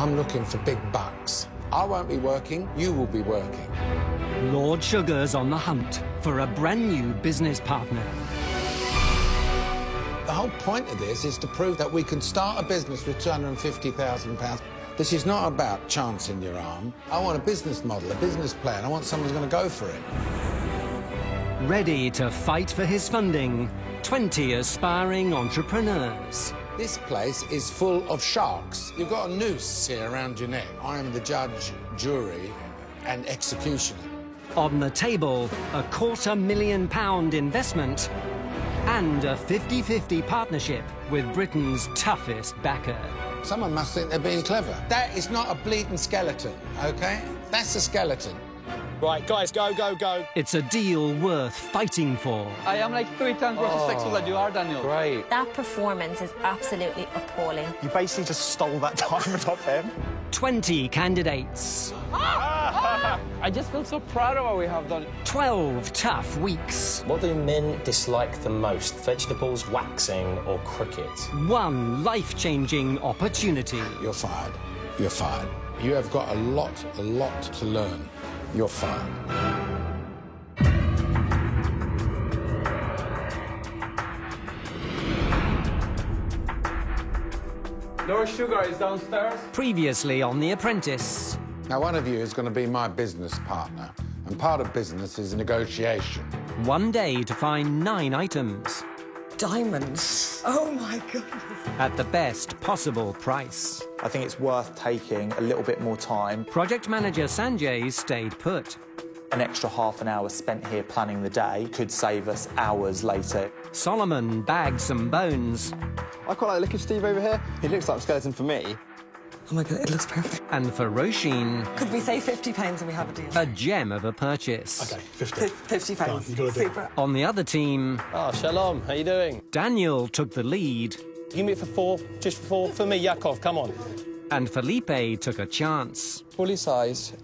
I'm looking for big bucks. I won't be working, you will be working. Lord Sugar's on the hunt for a brand new business partner. The whole point of this is to prove that we can start a business with £250,000. This is not about chancing your arm. I want a business model, a business plan. I want someone who's going to go for it. Ready to fight for his funding, 20 aspiring entrepreneurs. This place is full of sharks. You've got a noose here around your neck. I am the judge, jury, and executioner. On the table, a £250,000 investment and a 50-50 partnership with Britain's toughest backer. Someone must think they're being clever. That is not a bleeding skeleton, OK? That's a skeleton. Right, guys, go, go, go. It's a deal worth fighting for. I am like 3 times more successful than you are, Daniel. Great. That performance is absolutely appalling. You basically just stole that diamond off him. 20 candidates. I just feel so proud of what we have done. 12 tough weeks. What do men dislike the most? Vegetables, waxing, or cricket? One life-changing opportunity. You're fired. You're fired. You have got a lot to learn. You're fired. Lord Sugar is downstairs. Previously on The Apprentice. Now, one of you is going to be my business partner, and part of business is negotiation. One day to find 9 items. Diamonds. Oh, my goodness. At the best possible price. I think it's worth taking a little bit more time. Project manager Sanjay stayed put. An extra half an hour spent here planning the day could save us hours later. Solomon bagged some bones. I quite like looking at Steve over here. He looks like a skeleton for me. Oh, my God, it looks perfect. And for Roisin, Could we say £50 and we have a deal? a gem of a purchase. OK, 50. £50. Super. On the other team, Oh, Shalom, how you doing? Daniel took the lead Give me it for 4, just for 4. For me, Yakov, come on. and Felipe took a chance. Fully sized,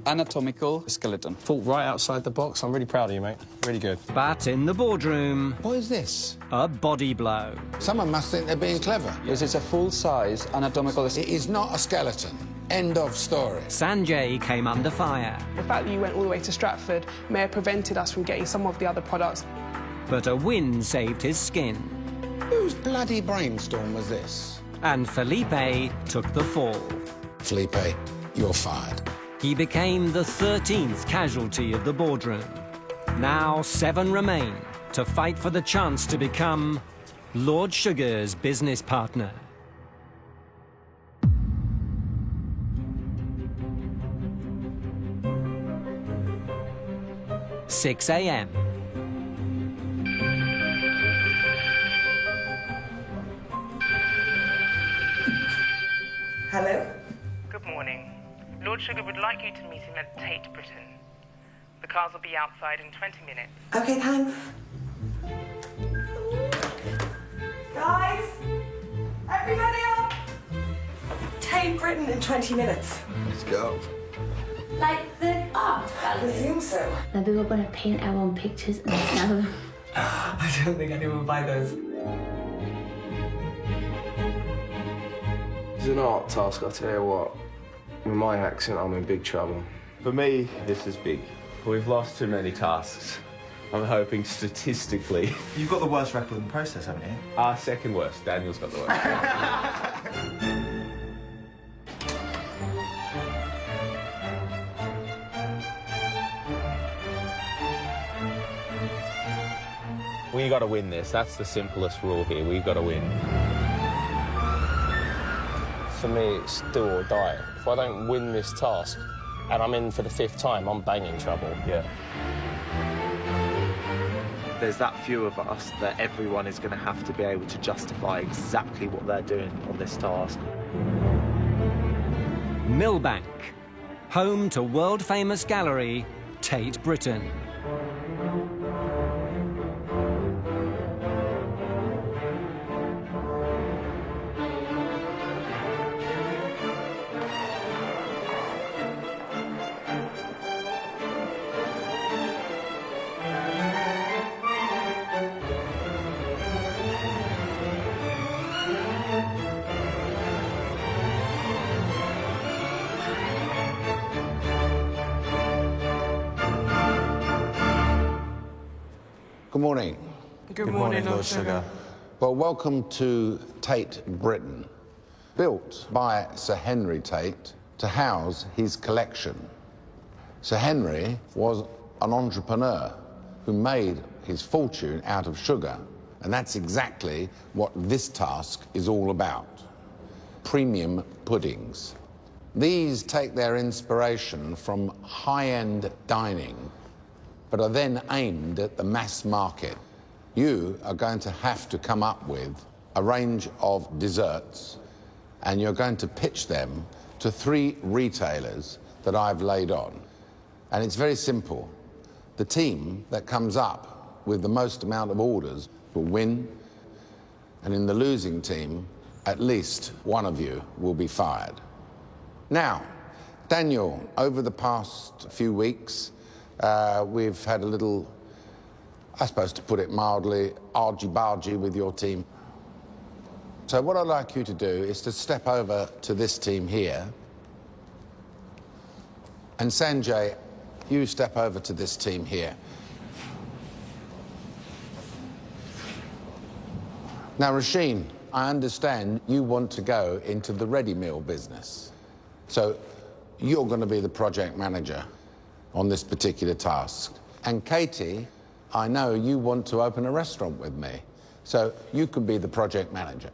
anatomical skeleton. Thought right outside the box. I'm really proud of you, mate. Really good. But in the boardroom, What is this? a body blow. Someone must think they're being clever. This is a full-size anatomical... It is not a skeleton. End of story. Sanjay came under fire. The fact that you went all the way to Stratford may have prevented us from getting some of the other products. But a win saved his skin. Whose bloody brainstorm was this? And Felipe took the fall. Felipe, you're fired. He became the 13th casualty of the boardroom. Now 7 remain to fight for the chance to become Lord Sugar's business partner. "6 a.m. Hello? Good morning. Lord Sugar would like you to meet him at Tate Britain. The cars will be outside in 20 minutes. OK, thanks. Guys! Everybody up! Tate Britain in 20 minutes. Let's go. Like the art I gallery. assume so. Maybe we're going to paint our own pictures and sell them. I don't think anyone will buy those. It's an art task, I'll tell you what. With my accent, I'm in big trouble. For me, this is big. We've lost too many tasks. I'm hoping statistically... You've got the worst record in the process, haven't you? Our second worst. Daniel's got the worst. We got to win this. That's the simplest rule here. We've got to win. For me, it's do or die. If I don't win this task, and I'm in for the 5th time, I'm banging trouble. Yeah. There's that few of us that everyone is going to have to be able to justify exactly what they're doing on this task. Millbank, home to world-famous gallery Tate Britain. Good morning. Good morning, Lord Sugar. Well, welcome to Tate Britain, built by Sir Henry Tate to house his collection. Sir Henry was an entrepreneur who made his fortune out of sugar, and that's exactly what this task is all about. Premium puddings. These take their inspiration from high-end dining, but are then aimed at the mass market. You are going to have to come up with a range of desserts, and you're going to pitch them to 3 retailers that I've laid on. And it's very simple. The team that comes up with the most amount of orders will win, and in the losing team, at least one of you will be fired. Now, Daniel, over the past few weeks, we've had a little, I suppose to put it mildly, argy-bargy with your team. So what I'd like you to do is to step over to this team here. And Sanjay, you step over to this team here. Now, Rasheen, I understand you want to go into the ready meal business. So you're going to be the project manager on this particular task. And Katie, I know you want to open a restaurant with me. So you can be the project manager.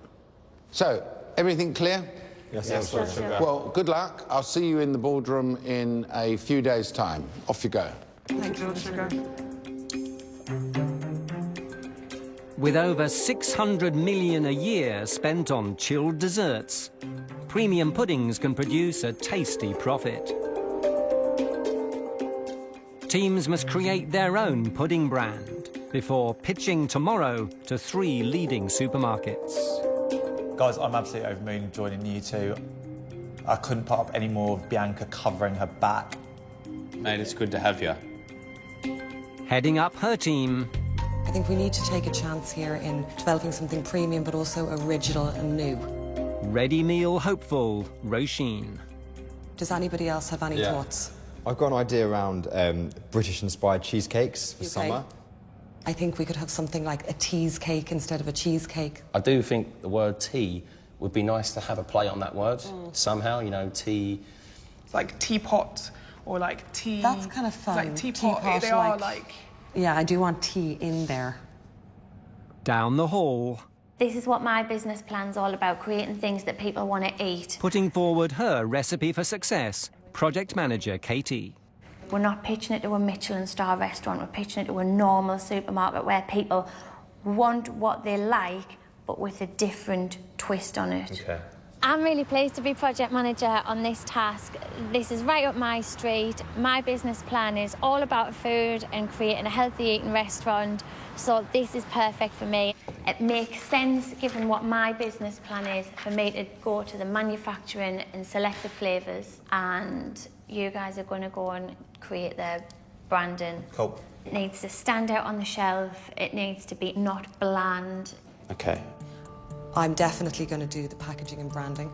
So, everything clear? Yes, Lord Sugar. Well, good luck. I'll see you in the boardroom in a few days' time. Off you go. Thank you, Lord Sugar. With over 600 million a year spent on chilled desserts, premium puddings can produce a tasty profit. Teams must create their own pudding brand before pitching tomorrow to 3 leading supermarkets. Guys, I'm absolutely over the moon joining you two. I couldn't put up any more of Bianca covering her back. Mate, it's good to have you. Heading up her team, I think we need to take a chance here in developing something premium but also original and new. ready meal hopeful Roisin. Does anybody else have any thoughts? I've got an idea around British-inspired cheesecakes for summer. I think we could have something like a teas cake instead of a cheesecake. I do think the word tea would be nice to have a play on that word somehow, you know, tea. Like teapot or like tea. That's kind of fun. Like teapot, they are like... Yeah, I do want tea in there. Down the hall, This is what my business plan's all about, creating things that people want to eat. putting forward her recipe for success, project manager Katie. We're not pitching it to a Michelin star restaurant, we're pitching it to a normal supermarket where people want what they like, but with a different twist on it. Okay. I'm really pleased to be project manager on this task. This is right up my street. My business plan is all about food and creating a healthy eating restaurant, so this is perfect for me. It makes sense, given what my business plan is, for me to go to the manufacturing and select the flavours, and you guys are going to go and create the branding. Cool. It needs to stand out on the shelf, it needs to be not bland. Okay. I'm definitely going to do the packaging and branding.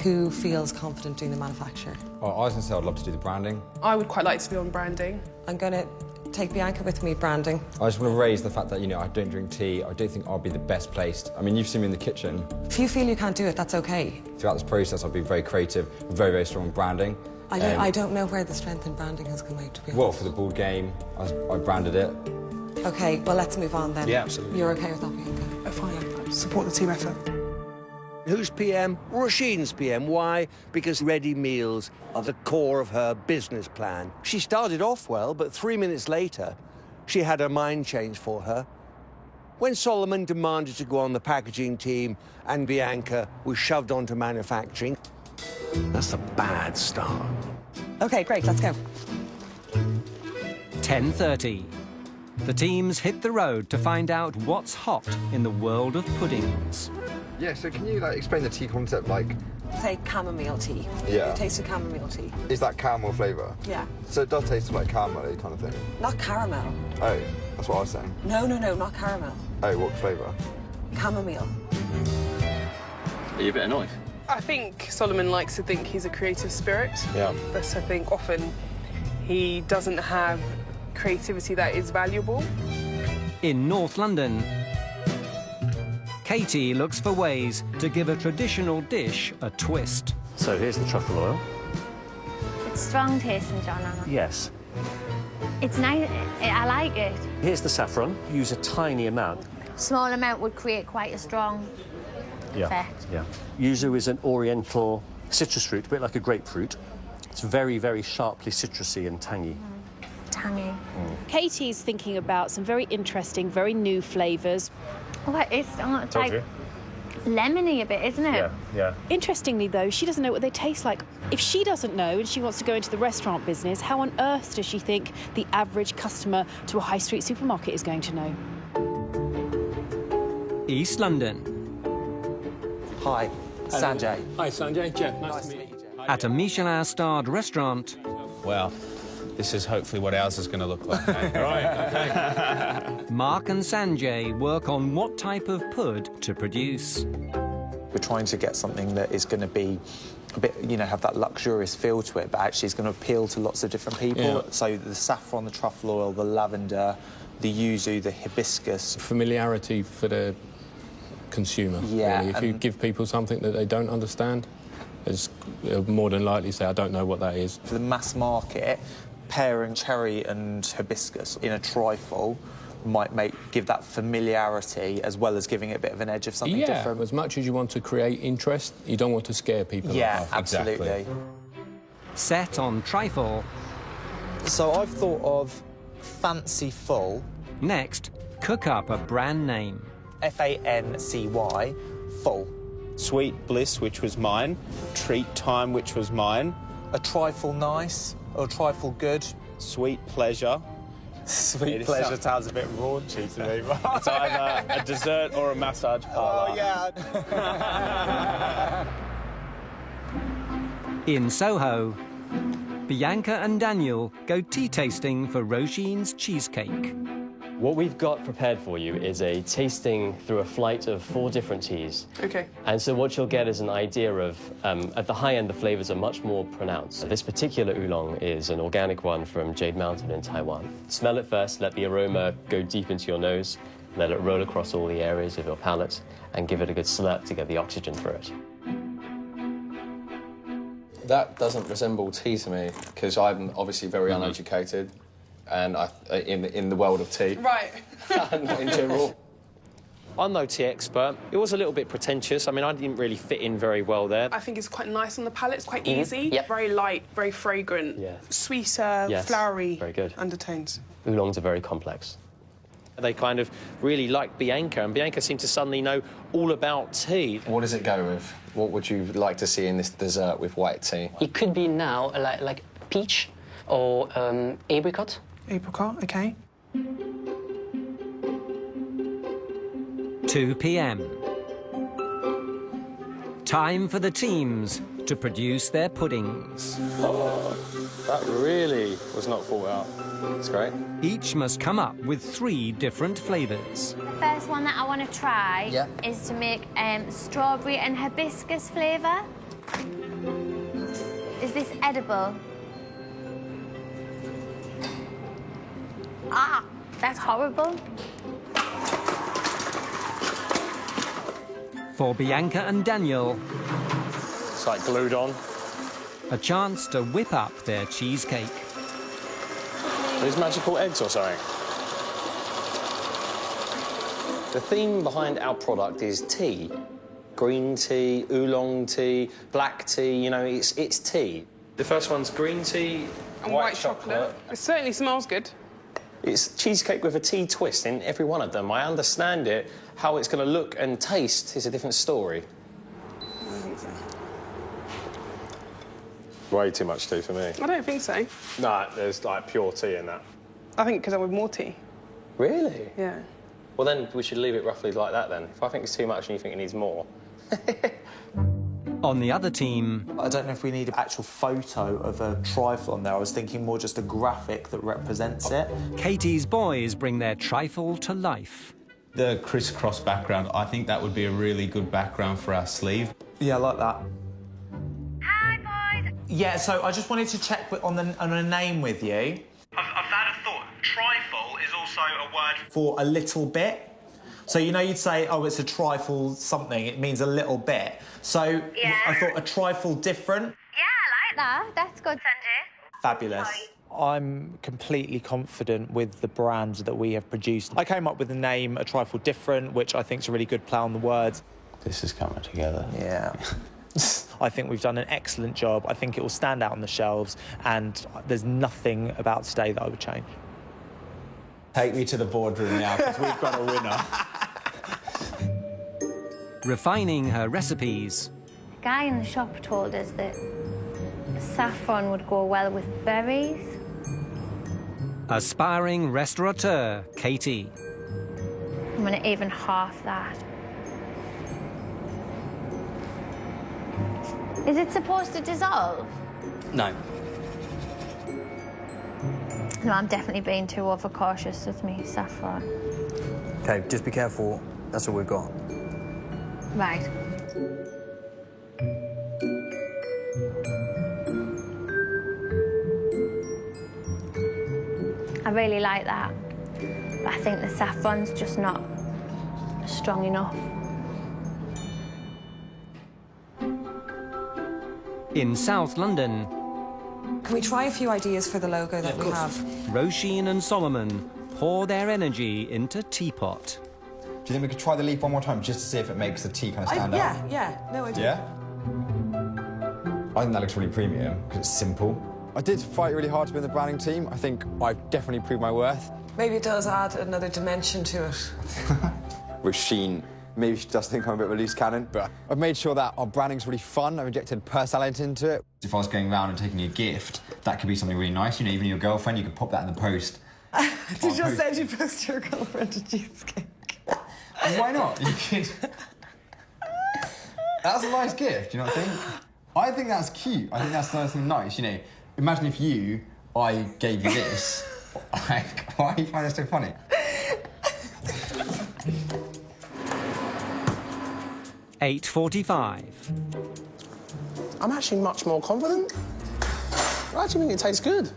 Who feels confident doing the manufacture? Well, I was going to say I'd love to do the branding. I would quite like to be on branding. I'm going to take Bianca with me branding. I just want to raise the fact that, you know, I don't drink tea. I don't think I'll be the best placed. I mean, you've seen me in the kitchen. If you feel you can't do it, that's okay. Throughout this process, I've been very creative, very, very strong in branding. I don't know where the strength in branding has come out, to be honest. Well, for the board game, I branded it. OK, well, let's move on then. Yeah, absolutely. You're OK with that, Bianca? Fine. Support the team effort. Who's PM? Roisin's PM. Why? Because ready meals are the core of her business plan. She started off well, but 3 minutes later, she had her mind changed for her. When Solomon demanded to go on the packaging team and Bianca was shoved onto manufacturing, that's a bad start. OK, great, let's go. 10:30. The teams hit the road to find out what's hot in the world of puddings. Yeah, so can you, explain the tea concept, Say chamomile tea. Yeah. You taste of chamomile tea. Is that caramel flavour? Yeah. So it does taste like caramel kind of thing? Not caramel. Oh, that's what I was saying. No, not caramel. Oh, what flavour? Chamomile. Are you a bit annoyed? I think Solomon likes to think he's a creative spirit. Yeah. But I think often he doesn't have creativity that is valuable. In North London, Katie looks for ways to give a traditional dish a twist. So here's the truffle oil. It's strong tasting, John. Anna. Yes. It's nice. I like it. Here's the saffron. Use a tiny amount. Small amount would create quite a strong effect. Yeah. Yuzu is an oriental citrus fruit, a bit like a grapefruit. It's very, very sharply citrusy and tangy. Tangy. Katie's thinking about some very interesting, very new flavours. What is it's like lemony a bit, isn't it? Yeah. Interestingly, though, she doesn't know what they taste like. If she doesn't know and she wants to go into the restaurant business, how on earth does she think the average customer to a high street supermarket is going to know? East London. Hi, Sanjay. Hi, Sanjay. Jeff, nice to meet you. At a Michelin-starred restaurant. Well, this is hopefully what ours is going to look like. Right, OK. Mark and Sanjay work on what type of pud to produce. We're trying to get something that is going to be a bit, you know, have that luxurious feel to it, but actually is going to appeal to lots of different people. Yeah. So the saffron, the truffle oil, the lavender, the yuzu, the hibiscus. Familiarity for the consumer, Yeah, really. If you give people something that they don't understand, they'll more than likely say, I don't know what that is. For the mass market, pairing cherry and hibiscus in a trifle might give that familiarity as well as giving it a bit of an edge of something different. As much as you want to create interest, you don't want to scare people. Yeah, off. absolutely. Exactly. Set on trifle. So I've thought of Fancy Full. Next, cook up a brand name. Fancy, full. Sweet Bliss, which was mine. Treat Time, which was mine. A Trifle Nice, or a Trifle Good. Sweet Pleasure. Sweet Pleasure sounds a bit raunchy to me. It's either a dessert or a massage parlour. Oh, yeah. In Soho, Bianca and Daniel go tea tasting for Roisin's cheesecake. What we've got prepared for you is a tasting through a flight of 4 different teas. OK. And so what you'll get is an idea of, at the high end, the flavours are much more pronounced. This particular oolong is an organic one from Jade Mountain in Taiwan. Smell it first, let the aroma go deep into your nose, let it roll across all the areas of your palate, and give it a good slurp to get the oxygen through it. That doesn't resemble tea to me, because I'm obviously very uneducated. And in the world of tea. Right. Not in general. I'm no tea expert. It was a little bit pretentious. I mean, I didn't really fit in very well there. I think it's quite nice on the palate. It's quite easy. Yep. Very light, very fragrant. Yeah. Sweeter, flowery very good. undertones. Oolongs are very complex. They kind of really liked Bianca, and Bianca seemed to suddenly know all about tea. What does it go with? What would you like to see in this dessert with white tea? It could be now like peach or apricot. Apricot, OK. 2 p.m. Time for the teams to produce their puddings. Oh, that really was not thought out. That's great. Each must come up with 3 different flavours. First one that I want to try is to make strawberry and hibiscus flavour. Is this edible? Ah, that's horrible. For Bianca and Daniel, it's like glued on. A chance to whip up their cheesecake. These magical eggs or something. The theme behind our product is tea. Green tea, oolong tea, black tea, you know, it's tea. The first one's green tea, and white chocolate. It certainly smells good. It's cheesecake with a tea twist in every one of them. I understand it. How it's going to look and taste is a different story. Way too much tea for me. I don't think so. No, there's like pure tea in that. I think because I want more tea. Really? Yeah. Well, then we should leave it roughly like that then. If I think it's too much and you think it needs more. On the other team... I don't know if we need an actual photo of a trifle on there. I was thinking more just a graphic that represents it. Katie's boys bring their trifle to life. The crisscross background, I think that would be a really good background for our sleeve. Yeah, I like that. Hi, boys. Yeah, so I just wanted to check on a name with you. I've had a thought. also a word for a little bit. So, you know, you'd say, oh, it's a trifle something, it means a little bit. So I thought a trifle different. That. That's good, Sanjay. Fabulous. I'm completely confident with the brand that we have produced. I came up with the name A Trifle Different, which I think is a really good play on the words. This is coming together. Yeah. I think we've done an excellent job. I think it will stand out on the shelves, and there's nothing about today that I would change. Take me to the boardroom now, because we've got a winner. Refining her recipes. The guy in the shop told us that saffron would go well with berries. Aspiring restaurateur, Katie. I'm going to even half that. Is it supposed to dissolve? No. No, I'm definitely being too overcautious with me saffron. OK, just be careful. That's all we've got. Right. I really like that, but I think the saffron's just not strong enough. In South London, Can we try a few ideas for the logo that we have? Roisin and Solomon pour their energy into Teapot. Do you think we could try the leaf one more time just to see if it makes the tea kind of stand out? Yeah, no, I do. Yeah? I think that looks really premium because it's simple. I did fight really hard to be in the branding team. I think I've definitely proved my worth. Maybe it does add another dimension to it. Roisin, maybe she does think I'm a bit of a loose cannon, but I've made sure that our branding's really fun. I've injected personality into it. If I was going around and taking you a gift, that could be something really nice. You know, even your girlfriend, you could pop that in the post. Did you just say you post your girlfriend a cheesecake? Why not? You could... That's a nice gift, you know what I think? I think that's cute. I think that's something nice, you know. Imagine if I gave you this. Like, why do you find that so funny? 8:45. I'm actually much more confident. I actually think it tastes good.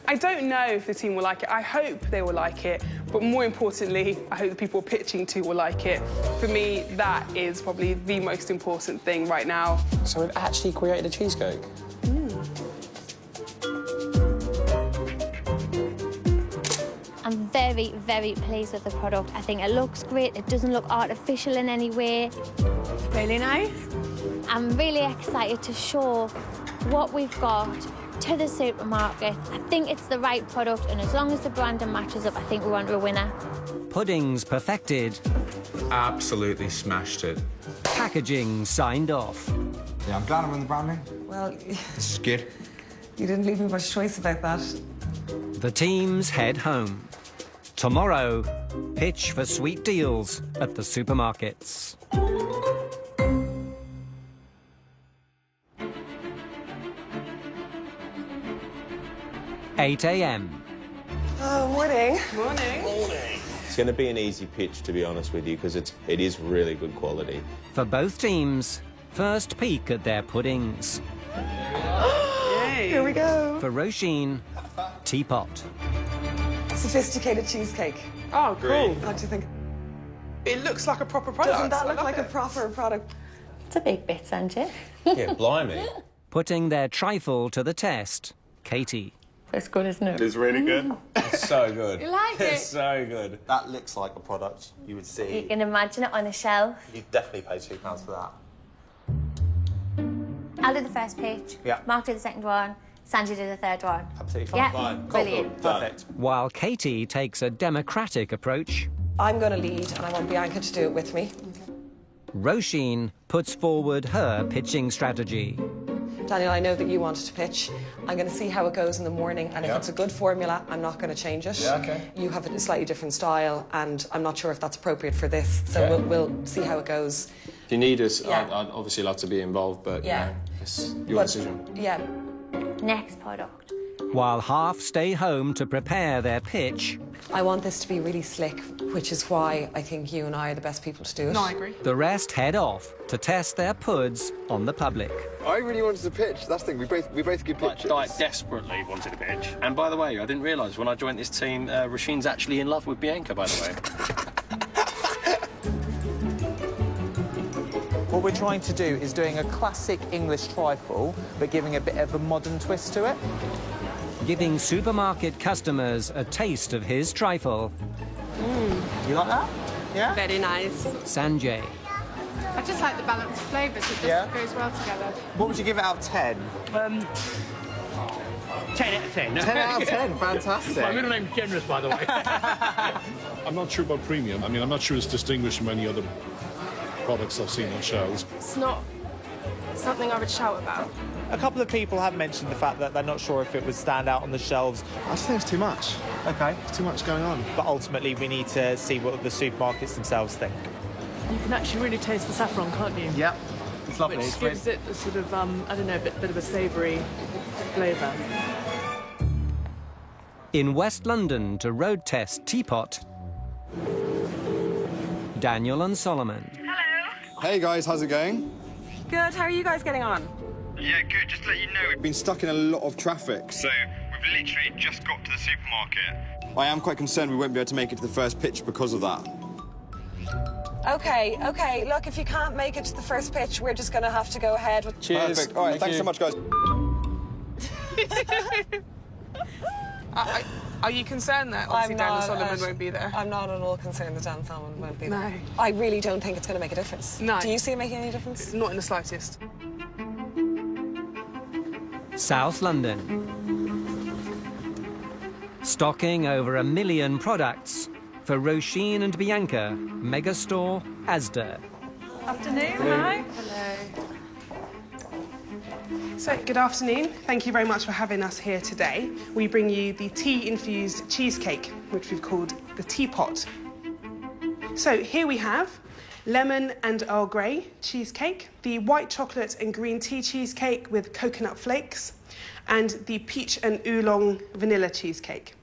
I don't know if the team will like it. I hope they will like it, but more importantly, I hope the people we're pitching to will like it. For me, that is probably the most important thing right now. So we've actually created a cheesecake. I'm very, very pleased with the product. I think it looks great. It doesn't look artificial in any way. Really nice. I'm really excited to show what we've got to the supermarket. I think it's the right product, and as long as the branding matches up, I think we're onto a winner. Puddings perfected. Absolutely smashed it. Packaging signed off. Yeah, I'm glad I'm in the branding. Well, This is good. you didn't leave me much choice about that. The teams head home. Tomorrow, pitch for sweet deals at the supermarkets. (8 a.m). Oh, morning. Morning. It's going to be an easy pitch, to be honest with you, because it is really good quality. For both teams, first peek at their puddings. Here we go. For Roisin, Teapot. Sophisticated cheesecake. Oh, cool. What do you think? It looks like a proper product. Doesn't that I look love like it. a proper product? It's a big bit, Sanjay. Yeah, blimey. Putting their trifle to the test, Katie. It's good, isn't it? It's really good. It's so good. You like it? It's so good. That looks like a product you would see. You can imagine it on a shelf. You'd definitely pay £2 for that. I'll do the first page. Yeah. Mark do the second one. Sanjay do the third one. Absolutely fine. Yeah, Fine. brilliant. Perfect. While Katie takes a democratic approach, I'm going to lead, and I want Bianca to do it with me. Roisin puts forward her pitching strategy. Daniel, I know that you wanted to pitch. I'm going to see how it goes in the morning, and if it's a good formula, I'm not going to change it. Yeah, okay. You have a slightly different style, and I'm not sure if that's appropriate for this, so we'll see how it goes. If you need us, Yeah. I'd obviously love to be involved, but Yeah. you know, it's your decision. Yeah. Next product. While half stay home to prepare their pitch, I want this to be really slick, which is why I think you and I are the best people to do it. No, I agree. the rest head off to test their puds on the public. I really wanted to pitch. That's the thing. We both give pitches. I desperately wanted a pitch. And by the way, I didn't realise when I joined this team, Rasheen's actually in love with Bianca, by the way. What we're trying to do is doing a classic English trifle, but giving a bit of a modern twist to it. Giving supermarket customers a taste of his trifle. You like that? Yeah? Very nice. Sanjay. I just like the balanced flavours. It just goes well together. What would you give it out of 10? 10 out of 10. 10 out of 10, fantastic. My middle name's generous, by the way. I'm not sure about premium. I mean, I'm not sure it's distinguished from any other products I've seen on shelves. It's not something I would shout about. A couple of people have mentioned the fact that they're not sure if it would stand out on the shelves. I just think it's too much. Okay. It's too much going on. But ultimately, we need to see what the supermarkets themselves think. You can actually really taste the saffron, can't you? Yeah, it's lovely. Which gives it a sort of, I don't know, a bit of a savoury flavour. In West London to road test Teapot, Daniel and Solomon. Hey guys, how's it going? Good, how are you guys getting on? Yeah, good. Just to let you know, we've been stuck in a lot of traffic, so we've literally just got to the supermarket. I am quite concerned we won't be able to make it to the first pitch because of that. OK, look, if you can't make it to the first pitch, we're just going to have to go ahead with... Cheers. Perfect. All right, thanks so much, guys. Are you concerned that obviously Dan Solomon won't be there? I'm not at all concerned that Dan Solomon won't be there. No. I really don't think it's going to make a difference. No. Do you see it making any difference? Not in the slightest. South London. Stocking over 1 million products for Roisin and Bianca, Megastore, Asda. Afternoon, hi. Hello. So, good afternoon. Thank you very much for having us here today. We bring you the tea-infused cheesecake, which we've called the Teapot. So, here we have lemon and Earl Grey cheesecake, the white chocolate and green tea cheesecake with coconut flakes, and the peach and oolong vanilla cheesecake.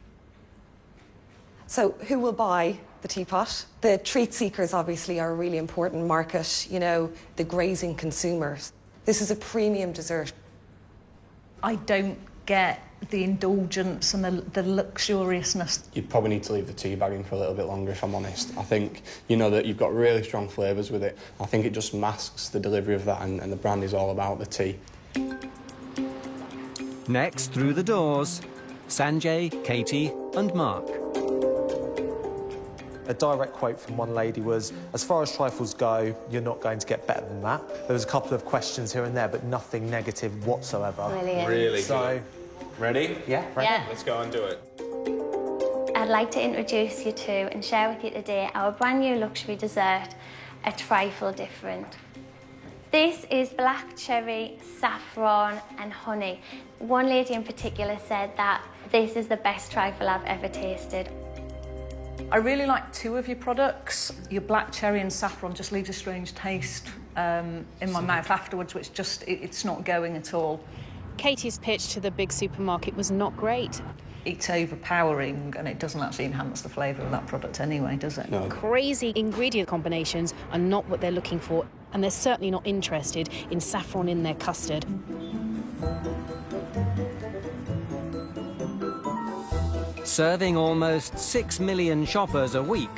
So who will buy the Teapot? The treat seekers obviously are a really important market, you know, the grazing consumers. This is a premium dessert. I don't get the indulgence and the luxuriousness. You'd probably need to leave the tea bagging for a little bit longer, if I'm honest. I think, you know, that you've got really strong flavours with it. I think it just masks the delivery of that, and the brand is all about the tea. Next, through the doors, Sanjay, Katie and Mark. A direct quote from one lady was, as far as trifles go, you're not going to get better than that. There was a couple of questions here and there, but nothing negative whatsoever. Brilliant. Really So, ready? Yeah, ready. Yeah. Let's go and do it. I'd like to introduce you to and share with you today our brand new luxury dessert, a trifle different. This is black cherry, saffron and honey. One lady in particular said that this is the best trifle I've ever tasted. I really like two of your products. Your black cherry and saffron just leaves a strange taste in my mouth afterwards, which just, it's not going at all. Katie's pitch to the big supermarket was not great. It's overpowering and it doesn't actually enhance the flavour of that product anyway, does it? No. Crazy ingredient combinations are not what they're looking for, and they're certainly not interested in saffron in their custard. Serving almost 6 million shoppers a week,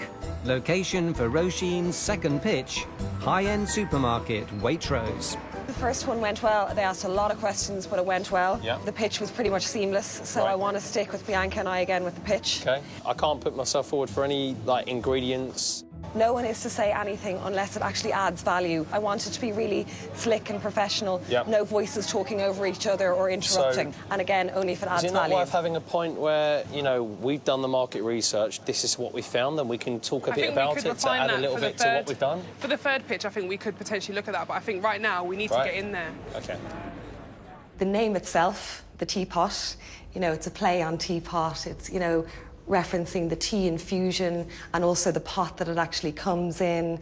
location for Roisin's second pitch, high-end supermarket Waitrose. The first one went well. They asked a lot of questions, but it went well. Yeah. The pitch was pretty much seamless, so Right. I want to stick with Bianca and I again with the pitch. Okay. I can't put myself forward for any, like, ingredients. No one is to say anything unless it actually adds value. I want it to be really slick and professional. Yep. No voices talking over each other or interrupting. And again, only if it adds Is it not value. worth having a point where, you know, we've done the market research, this is what we found, and we can talk a bit about it to add a little bit to what we've done? For the third pitch, I think we could potentially look at that, but I think right now we need to get in there. OK. The name itself, the Teapot, you know, it's a play on teapot. It's, you know, referencing the tea infusion and also the pot that it actually comes in.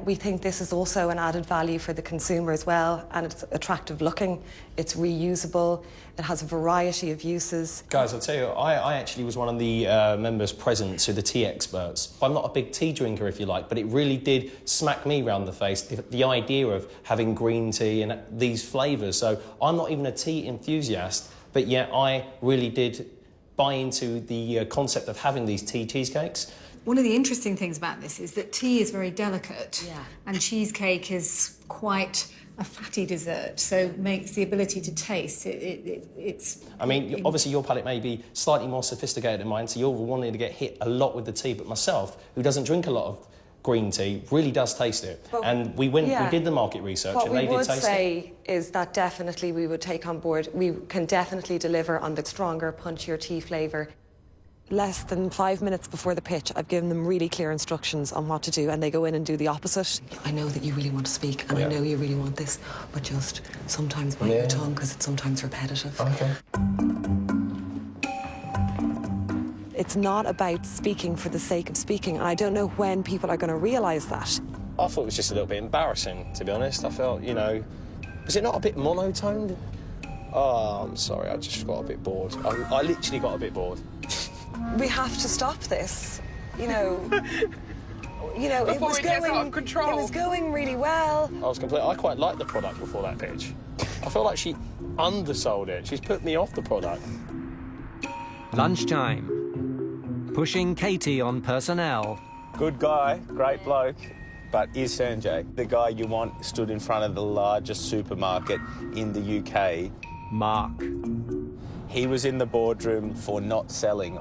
We think this is also an added value for the consumer as well, and it's attractive looking, it's reusable, it has a variety of uses. Guys, I'll tell you, I actually was one of the members present to the tea experts. I'm not a big tea drinker, if you like, but it really did smack me round the face, the idea of having green tea and these flavours. So I'm not even a tea enthusiast, but yet I really did buy into the concept of having these tea cheesecakes. One of the interesting things about this is that tea is very delicate, and cheesecake is quite a fatty dessert, so makes the ability to taste it's. I mean, obviously your palate may be slightly more sophisticated than mine, so you're wanting to get hit a lot with the tea. But myself, who doesn't drink a lot of green tea, really does taste it. But, and we did the market research, and they did taste it. What we would say is that definitely we would take on board. We can definitely deliver on the stronger, punchier tea flavour. Less than 5 minutes before the pitch, I've given them really clear instructions on what to do, and they go in and do the opposite. I know that you really want to speak, and I know you really want this, but just sometimes bite your tongue, because it's sometimes repetitive. Okay. It's not about speaking for the sake of speaking, and I don't know when people are going to realise that. I thought it was just a little bit embarrassing, to be honest. I felt, you know, was it not a bit monotoned? Oh, I'm sorry, I just got a bit bored. I literally got a bit bored. We have to stop this, you know. It was going out of control. It was going really well. I quite liked the product before that pitch. I feel like she undersold it. She's put me off the product. Lunchtime. Pushing Katie on personnel. Good guy, great bloke, but is Sanjay the guy you want stood in front of the largest supermarket in the UK? Mark. He was in the boardroom for not selling.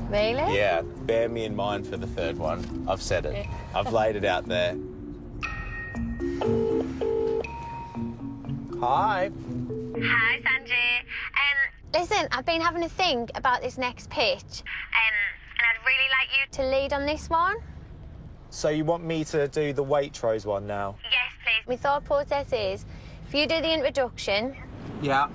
Really? Yeah, bear me in mind for the third one. I've said it. I've laid it out there. Hi. Hi, Sanjay. Listen, I've been having a think about this next pitch, and I'd really like you to lead on this one. So you want me to do the Waitrose one now? Yes, please. My thought process is, if you do the introduction, Yeah.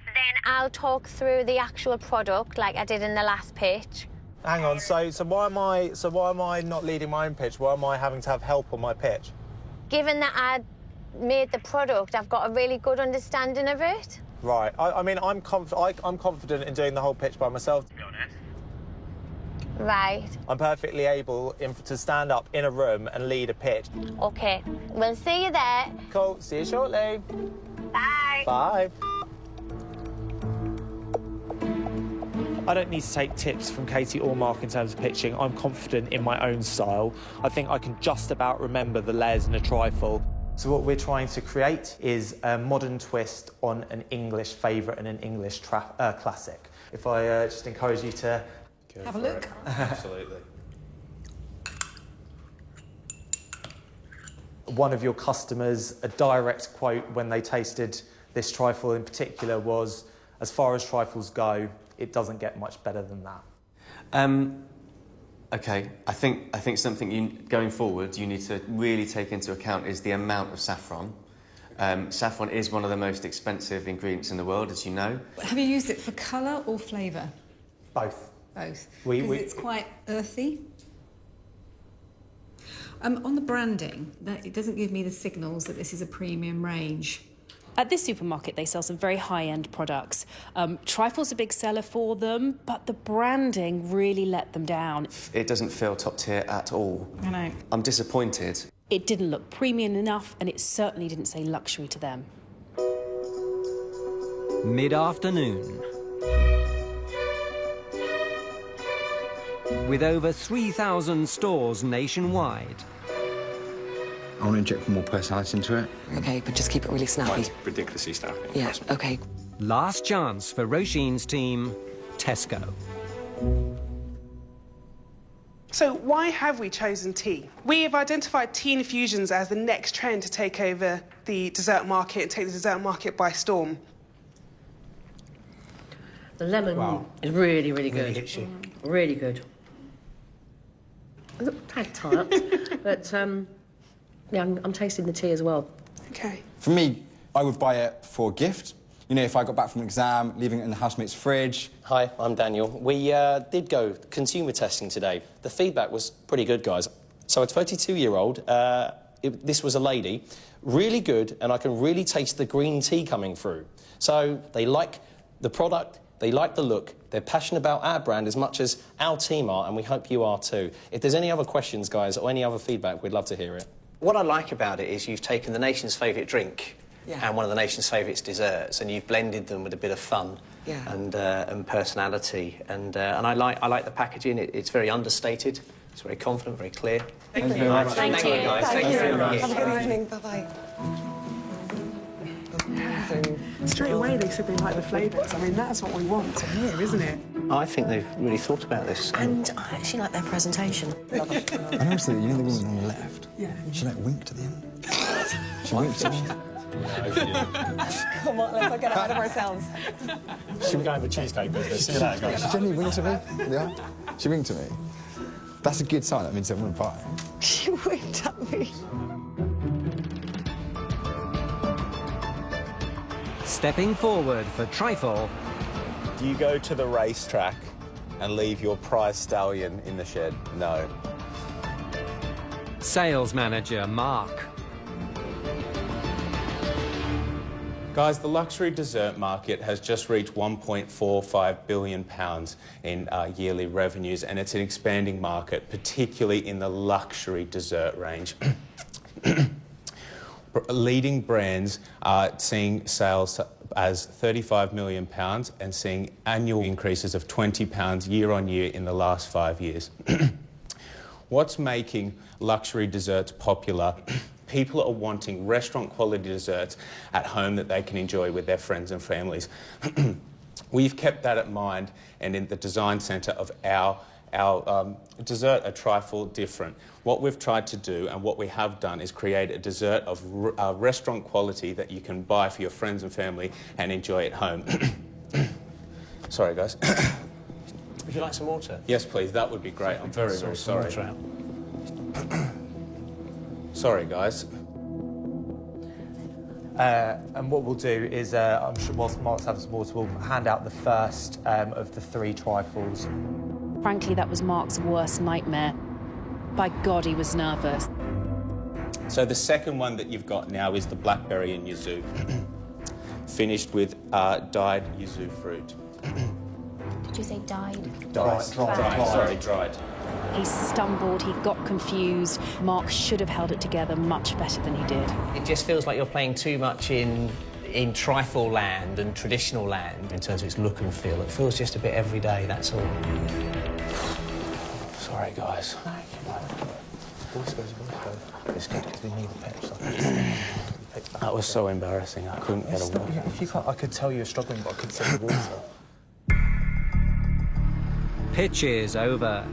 then I'll talk through the actual product like I did in the last pitch. Hang on, so why am I not leading my own pitch? Why am I having to have help on my pitch? Given that I made the product, I've got a really good understanding of it. Right. I mean, I'm confident in doing the whole pitch by myself, to be honest. Right. I'm perfectly able to stand up in a room and lead a pitch. OK. We'll see you there. Cool. See you shortly. Bye. Bye. I don't need to take tips from Katie or Mark in terms of pitching. I'm confident in my own style. I think I can just about remember the layers in a trifle. So what we're trying to create is a modern twist on an English favourite and an English classic. If I just encourage you to... Have a look. Absolutely. One of your customers, a direct quote when they tasted this trifle in particular was, as far as trifles go, it doesn't get much better than that. OK, I think something going forward you need to really take into account is the amount of saffron. Saffron is one of the most expensive ingredients in the world, as you know. Have you used it for colour or flavour? Both. Both. Because it's quite earthy. On the branding, it doesn't give me the signals that this is a premium range. At this supermarket, they sell some very high-end products. Trifle's a big seller for them, but the branding really let them down. It doesn't feel top tier at all. I know. I'm disappointed. It didn't look premium enough, and it certainly didn't say luxury to them. Mid-afternoon. With over 3,000 stores nationwide. I want to inject more personality into it. OK, but just keep it really snappy. Mine's ridiculously snappy. Yeah, OK. Last chance for Roisin's team, Tesco. So why have we chosen tea? We have identified tea infusions as the next trend to take over the dessert market and take the dessert market by storm. The lemon is really, really good. Really hits you. Really good. A little tad tight, but yeah, I'm tasting the tea as well. OK. For me, I would buy it for a gift. You know, if I got back from an exam, leaving it in the housemate's fridge. Hi, I'm Daniel. We did go consumer testing today. The feedback was pretty good, guys. So a 22-year-old, this was a lady, really good, and I can really taste the green tea coming through. So they like the product, they like the look, they're passionate about our brand as much as our team are, and we hope you are too. If there's any other questions, guys, or any other feedback, we'd love to hear it. What I like about it is you've taken the nation's favourite drink and one of the nation's favourite desserts, and you've blended them with a bit of fun and personality. And I like the packaging. It's very understated. It's very confident, very clear. Thank you very much. Thank you, guys. Thank you very much. Have a good evening. Bye-bye. Straight away they said they like the flavours. I mean, that's what we want to hear, isn't it? I think they've really thought about this. And I actually like their presentation. And also, you know the woman on the left? Yeah. She like winked at the end. She winked at me. Come on, let's not get ahead of ourselves. She going to cheesecake business. Get out, guys. She genuinely winked at me. Yeah. She winked at me. That's a good sign. That means I wouldn't buy it. She winked at me. Stepping forward for trifle. Do you go to the racetrack and leave your prize stallion in the shed? No. Sales manager Mark. Guys, the luxury dessert market has just reached £1.45 billion in yearly revenues, and it's an expanding market, particularly in the luxury dessert range. Leading brands are seeing sales as £35 million and seeing annual increases of £20 year on year in the last 5 years. What's making luxury desserts popular? People are wanting restaurant-quality desserts at home that they can enjoy with their friends and families. We've kept that in mind, and in the design centre of our dessert a trifle different. What we've tried to do and what we have done is create a dessert of restaurant quality that you can buy for your friends and family and enjoy at home. Sorry, guys. Would you like some water? Yes, please. That would be great. I'm very, very sorry. Sorry, guys. And what we'll do is, I'm sure whilst Mark's having some water, we'll hand out the first of the 3 trifles. Frankly, that was Mark's worst nightmare. By God, he was nervous. So the second one that you've got now is the blackberry and yuzu, finished with dyed yuzu fruit. Did you say died? Dried. Sorry, dried. He stumbled, he got confused. Mark should have held it together much better than he did. It just feels like you're playing too much in trifle land and traditional land in terms of its look and feel. It feels just a bit everyday, that's all. Sorry, guys. It's good because we need the pep. That was so embarrassing. I couldn't get away. If you can't, I could tell you were struggling, but I couldn't see the water. Pitch is over.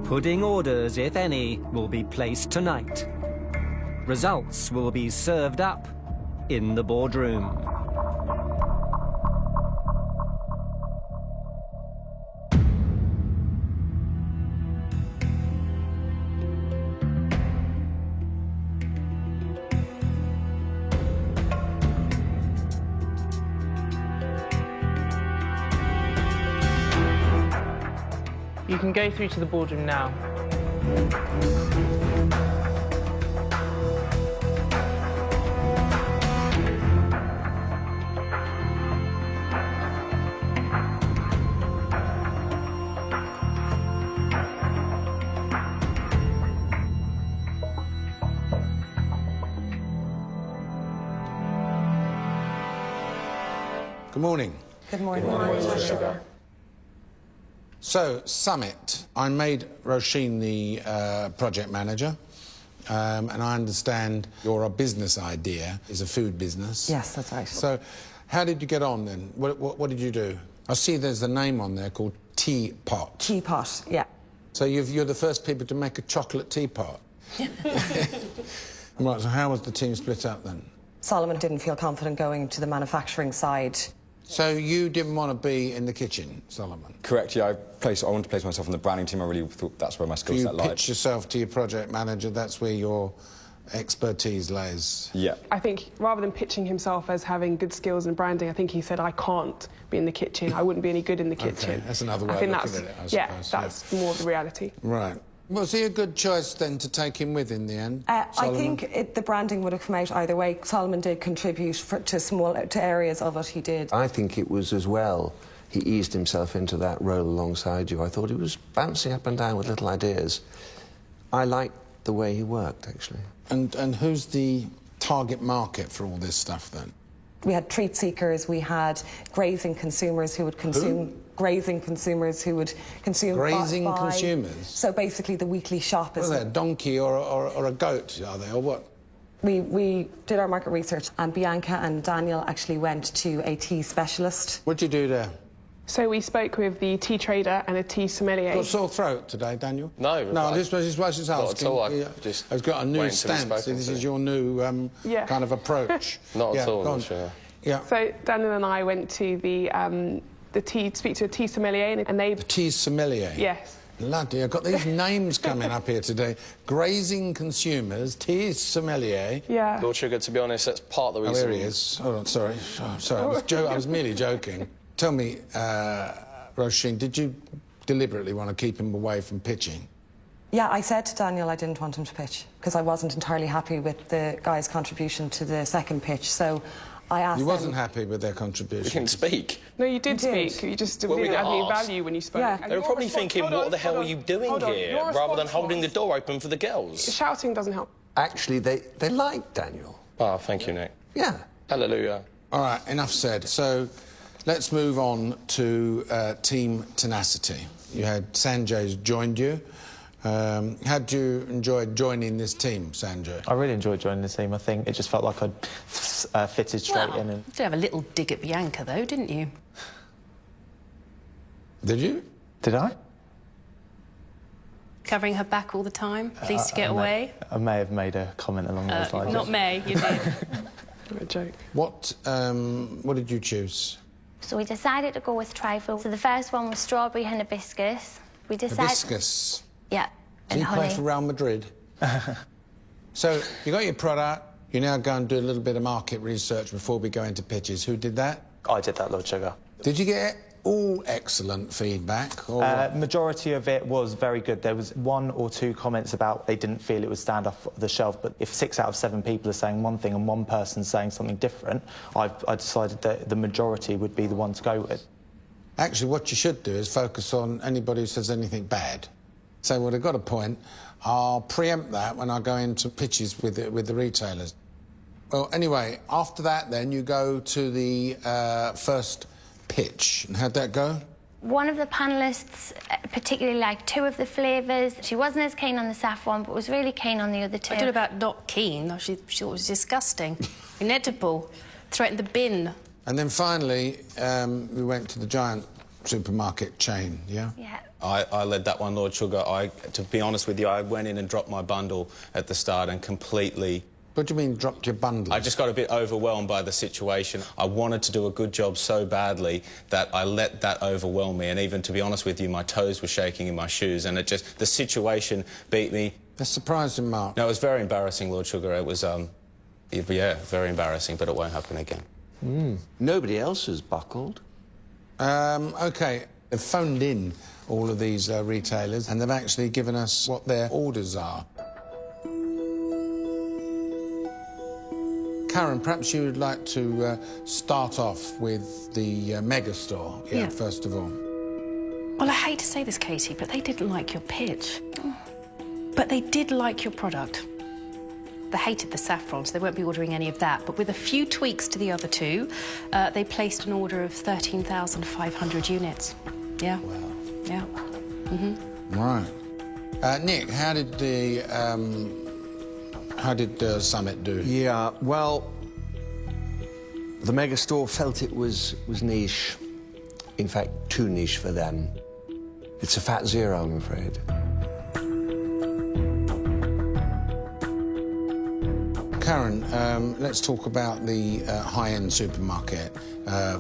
Pudding orders, if any, will be placed tonight. Results will be served up in the boardroom. You can go through to the boardroom now. Good morning. Good morning. Good morning. Sugar. So, Summit. I made Roisin the project manager, and I understand your business idea is a food business. Yes, that's right. So, how did you get on then? What did you do? I see there's a name on there called Teapot. Teapot, yeah. So you're the first people to make a chocolate teapot. Right, so how was the team split up then? Solomon didn't feel confident going to the manufacturing side. So you didn't want to be in the kitchen, Solomon? Correct, yeah. I wanted to place myself in the branding team. I really thought that's where my skill set lied. You pitch yourself to your project manager, that's where your expertise lays. Yeah. I think rather than pitching himself as having good skills in branding, I think he said, I can't be in the kitchen. I wouldn't be any good in the kitchen. Okay, that's another way I think of looking that's, at it, I suppose. That's more the reality. Right. Was he a good choice then to take him with in the end? I Solomon? think the branding would have come out either way. Solomon did contribute to areas of it, he did. I think it was as well. He eased himself into that role alongside you. I thought he was bouncing up and down with little ideas. I liked the way he worked, actually. And who's the target market for all this stuff then? We had treat seekers, we had grazing consumers who would consume... Grazing consumers who would consume... Grazing consumers? So basically the weekly shop is... What are they, a donkey or a goat, are they, or what? We did our market research and Bianca and Daniel actually went to a tea specialist. What'd you do there? So we spoke with the tea trader and a tea sommelier. Got a sore throat today, Daniel? No. This was his asking. Not at all. I've got a new stance. This is your new kind of approach. Not at all, I'm sure. Yeah. So Daniel and I went to speak to a tea sommelier, and they... The tea sommelier? Yes. Bloody, I've got these names coming up here today. Grazing consumers, tea sommelier. Yeah. Lord Sugar, to be honest, that's part of the reason... Oh, here he is. Hold on, sorry. I was merely joking. Tell me, Roisin, did you deliberately want to keep him away from pitching? Yeah, I said to Daniel I didn't want him to pitch because I wasn't entirely happy with the guys' contribution to the second pitch, so I asked You wasn't happy with their contribution? We didn't speak. No, you did speak. You just didn't add any value when you spoke. Yeah. They were probably thinking, what the hell are you doing here? Rather than holding the door open for the girls. Shouting doesn't help. Actually, they liked Daniel. Oh, thank you, Nick. Yeah. Hallelujah. All right, enough said. So let's move on to Team Tenacity. You had Sanjay's joined you. How did you enjoy joining this team, Sanjay? I really enjoyed joining the team. I think it just felt like I'd fitted straight in. And... You did have a little dig at Bianca, though, didn't you? Did you? Did I? Covering her back all the time, pleased to get away. I may have made a comment along those lines. Not May, you did. A joke. What did you choose? So we decided to go with trifle. So the first one was strawberry and hibiscus. We decided... Hibiscus? Yeah, So and you honey. play for Real Madrid? So you got your product, you now go and do a little bit of market research before we go into pitches. Who did that? I did that, Lord Sugar. Did you get all excellent feedback? Or majority of it was very good. There was 1 or 2 comments about they didn't feel it would stand off the shelf, but if 6 out of 7 people are saying one thing and one person saying something different, I decided that the majority would be the one to go with. Actually, what you should do is focus on anybody who says anything bad. Say, well, they've got a point. I'll preempt that when I go into pitches with the retailers. Well, anyway, after that, then, you go to the first pitch. And how'd that go? One of the panellists particularly liked 2 of the flavours. She wasn't as keen on the saffron, but was really keen on the other 2. I don't know about not keen. She thought it was disgusting. Inedible. Threatened the bin. And then finally, we went to the giant supermarket chain, yeah? Yeah. I led that one, Lord Sugar. To be honest with you, I went in and dropped my bundle at the start and completely... What do you mean, dropped your bundle? I just got a bit overwhelmed by the situation. I wanted to do a good job so badly that I let that overwhelm me, and even, to be honest with you, my toes were shaking in my shoes, and the situation beat me. That's surprising, Mark. No, it was very embarrassing, Lord Sugar. It was, yeah, very embarrassing, but it won't happen again. Nobody else has buckled. OK, they've phoned in all of these retailers, and they've actually given us what their orders are. Karen, perhaps you would like to start off with the megastore, Yeah. first of all. Well, I hate to say this, Katie, but they didn't like your pitch. But they did like your product. They hated the saffron, so they won't be ordering any of that. But with a few tweaks to the other 2, they placed an order of 13,500 units. Yeah. Wow. Yeah. Right. Nick, how did the Summit do? Yeah, well, the megastore felt it was niche. In fact, too niche for them. It's a fat 0, I'm afraid. Karen, let's talk about the high-end supermarket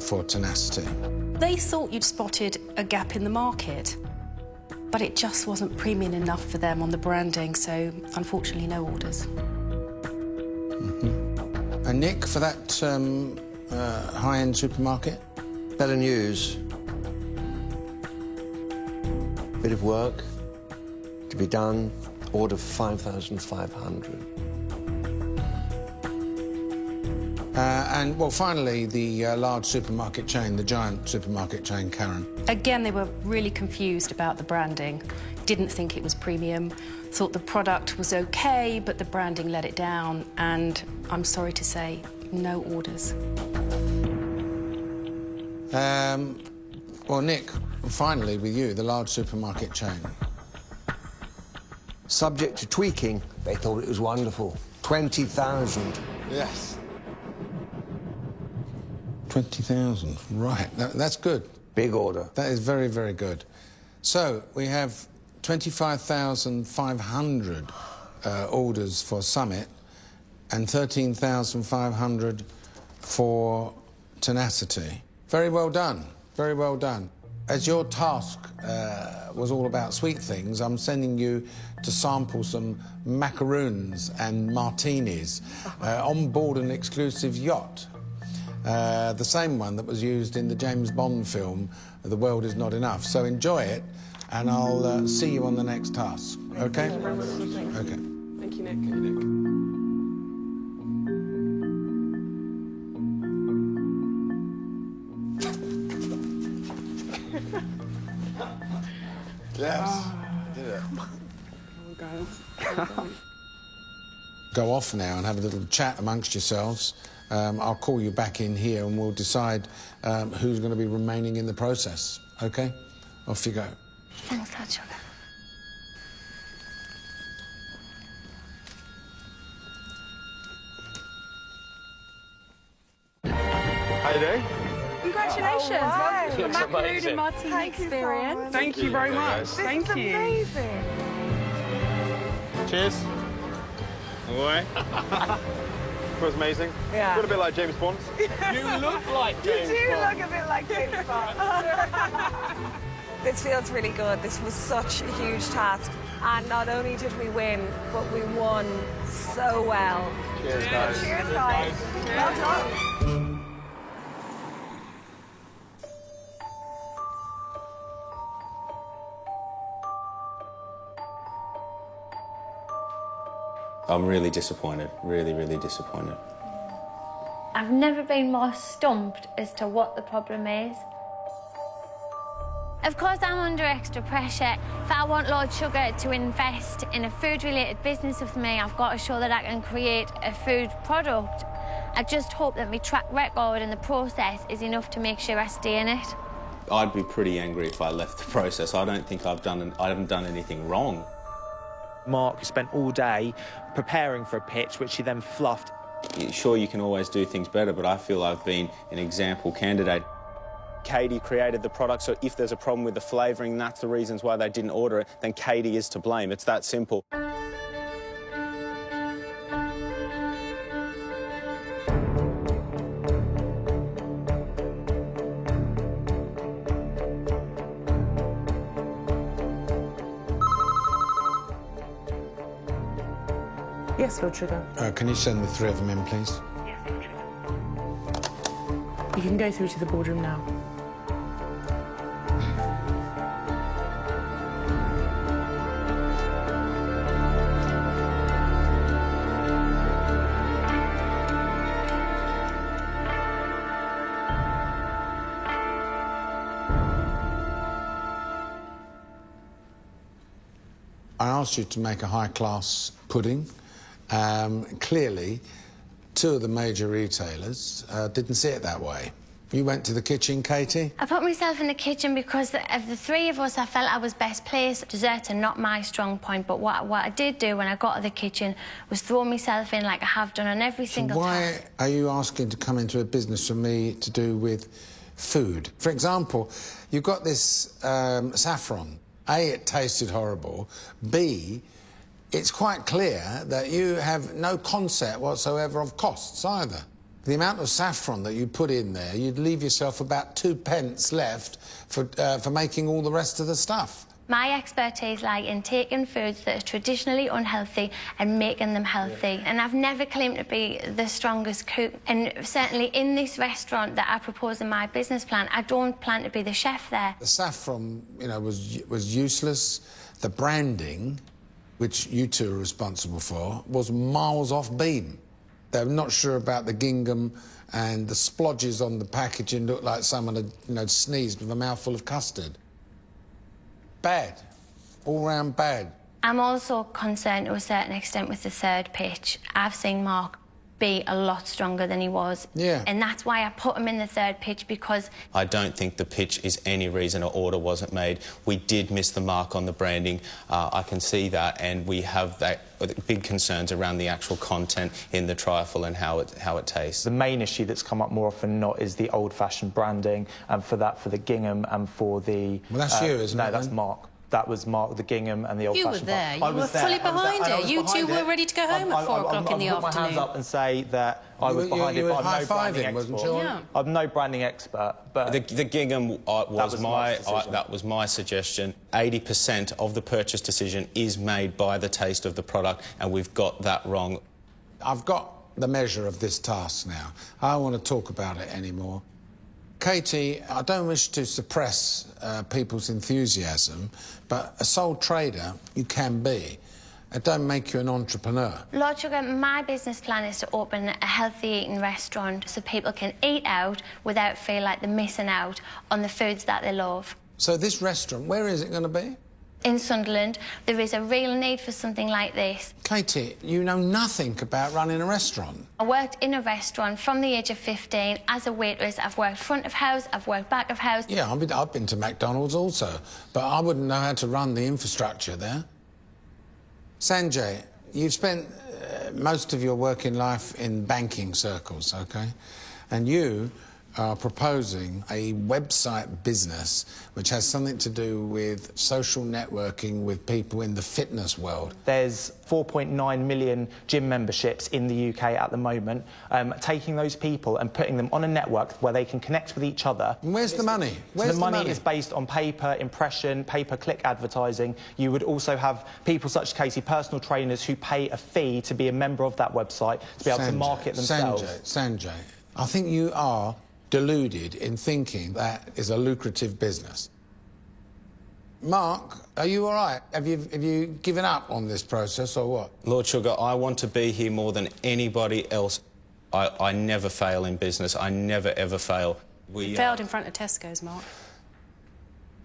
for Tenacity. They thought you'd spotted a gap in the market, but it just wasn't premium enough for them on the branding, so unfortunately no orders. And Nick, for that high-end supermarket? Better news. Bit of work to be done. Order for 5,500. And, well, finally, the large supermarket chain, the giant supermarket chain, Karen. Again, they were really confused about the branding. Didn't think it was premium. Thought the product was okay, but the branding let it down. And I'm sorry to say, no orders. Well, Nick, finally, with you, the large supermarket chain. Subject to tweaking, they thought it was wonderful. 20,000. Yes. 20,000, right. That's good. Big order. That is very, very good. So, we have 25,500 orders for Summit and 13,500 for Tenacity. Very well done. Very well done. As your task was all about sweet things, I'm sending you to sample some macaroons and martinis on board an exclusive yacht. The same one that was used in the James Bond film, The World Is Not Enough. So enjoy it, and I'll see you on the next task, OK? Thank you very much. OK. Thank you, Nick. Thank you, Nick. Yes, did it. Go off now and have a little chat amongst yourselves. I'll call you back in here and we'll decide who's going to be remaining in the process. OK? Off you go. Thanks, Lord Sugar. How you doing? Congratulations. Wow. Welcome to the Looks macaroon amazing. and martini experience. Thank you very much. Thank you. Amazing. Cheers. All right. It was amazing. Yeah. Got a bit like James Bond. You look like James You do Bond. look a bit like James Bond. This feels really good. This was such a huge task. And not only did we win, but we won so well. Cheers, guys. Cheers, guys. Well done. I'm really disappointed, really, really disappointed. I've never been more stumped as to what the problem is. Of course, I'm under extra pressure. If I want Lord Sugar to invest in a food-related business with me, I've got to show that I can create a food product. I just hope that my track record in the process is enough to make sure I stay in it. I'd be pretty angry if I left the process. I don't think I haven't done anything wrong. Mark spent all day preparing for a pitch, which he then fluffed. Sure, you can always do things better, but I feel I've been an example candidate. Katie created the product, so if there's a problem with the flavouring, that's the reasons why they didn't order it, then Katie is to blame. It's that simple. Yes, Lord Sugar. Can you send the three of them in, please? You can go through to the boardroom now. I asked you to make a high-class pudding. Clearly, two of the major retailers didn't see it that way. You went to the kitchen, Katie? I put myself in the kitchen because of the three of us, I felt I was best placed. Desserts are not my strong point, but what I did do when I got to the kitchen was throw myself in like I have done on every single Why task. are you asking to come into a business for me to do with food? For example, you've got this saffron. A, it tasted horrible. B, it's quite clear that you have no concept whatsoever of costs either. The amount of saffron that you put in there, you'd leave yourself about 2 pence left for making all the rest of the stuff. My expertise lies in taking foods that are traditionally unhealthy and making them healthy. And I've never claimed to be the strongest cook. And certainly in this restaurant that I propose in my business plan, I don't plan to be the chef there. The saffron, you know, was useless. The branding, which you two are responsible for, was miles off beam. They were not sure about the gingham, and the splodges on the packaging looked like someone had, you know, sneezed with a mouthful of custard. Bad. All round bad. I'm also concerned to a certain extent with the third pitch. I've seen Mark be a lot stronger than he was. Yeah. And that's why I put him in the third pitch, because I don't think the pitch is any reason an order wasn't made. We did miss the mark on the branding. I can see that, and we have big concerns around the actual content in the trifle and how it tastes. The main issue that's come up more often than not is the old-fashioned branding, and for the gingham and for the... Well, that's you, isn't it? No, that's Mark. That was Mark, the gingham and the old-fashioned... You were there. I You was were there. fully behind it. You two were ready to go home at 4 o'clock in the I'll put my hands afternoon. up and say that I was behind it, you but were I'm no branding high-fiving, wasn't expert. you? Yeah. I'm no branding expert, but... The gingham that was my suggestion. 80% of the purchase decision is made by the taste of the product, and we've got that wrong. I've got the measure of this task now. I don't want to talk about it anymore. Katie, I don't wish to suppress people's enthusiasm, but a sole trader you can be. It don't make you an entrepreneur. Lord Sugar, my business plan is to open a healthy eating restaurant so people can eat out without feel like they're missing out on the foods that they love. So this restaurant, where is it going to be? In Sunderland, there is a real need for something like this. Katie, you know nothing about running a restaurant. I worked in a restaurant from the age of 15 as a waitress. I've worked front of house, I've worked back of house. Yeah, I've been to McDonald's also, but I wouldn't know how to run the infrastructure there. Sanjay, you've spent most of your working life in banking circles, OK? And you are proposing a website business which has something to do with social networking with people in the fitness world. There's 4.9 million gym memberships in the UK at the moment. Taking those people and putting them on a network where they can connect with each other. And where's the money? Where's the money is based on pay-per-impression, pay-per-click advertising. You would also have people such as Katie, personal trainers, who pay a fee to be a member of that website to be able to market themselves. Sanjay, I think you are deluded in thinking that is a lucrative business. Mark, are you all right? Have you given up on this process or what? Lord Sugar, I want to be here more than anybody else. I never fail in business. I never, ever fail. You failed in front of Tesco's, Mark.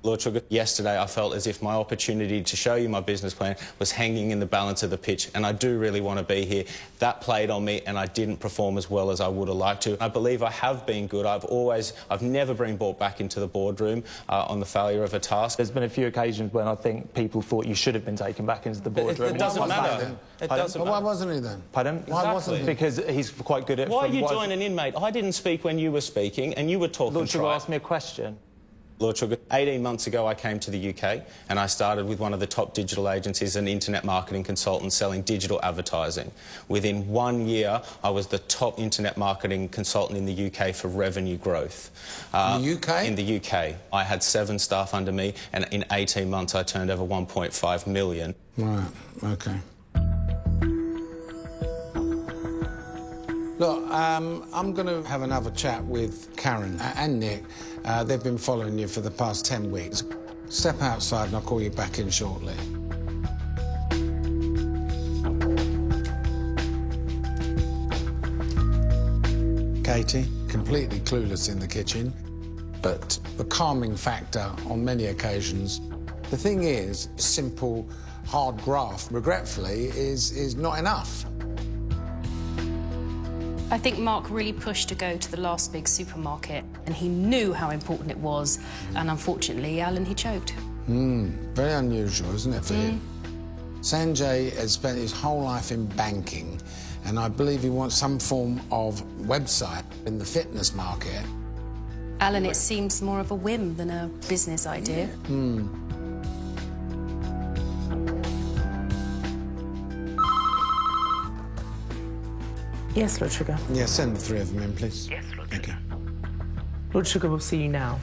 Lord Sugar, yesterday I felt as if my opportunity to show you my business plan was hanging in the balance of the pitch, and I do really want to be here. That played on me, and I didn't perform as well as I would have liked to. I believe I have been good. I've never been brought back into the boardroom on the failure of a task. There's been a few occasions when I think people thought you should have been taken back into the boardroom. It doesn't matter. It doesn't matter. Why wasn't he then? Pardon? Why wasn't he? Because he's quite good at... Why are you joining in, mate? I didn't speak when you were speaking, and you were talking. Lord Sugar asked me a question. Lord Sugar, 18 months ago I came to the UK and I started with one of the top digital agencies, an internet marketing consultant selling digital advertising. Within 1 year, I was the top internet marketing consultant in the UK for revenue growth. In the UK? In the UK. I had 7 staff under me, and in 18 months I turned over 1.5 million. Right, OK. Look, I'm going to have another chat with Karen and Nick. They've been following you for the past 10 weeks. Step outside and I'll call you back in shortly. Katie, completely clueless in the kitchen, but the calming factor on many occasions. The thing is, simple, hard graft, regretfully, is not enough. I think Mark really pushed to go to the last big supermarket, and he knew how important it was, and unfortunately, Alan, he choked. Very unusual, isn't it, for him? Sanjay has spent his whole life in banking, and I believe he wants some form of website in the fitness market. Alan, it seems more of a whim than a business idea. Yes, Lord Sugar. Yeah, send the 3 of them in, please. Yes, Lord Thank you. Lord Sugar will see you now.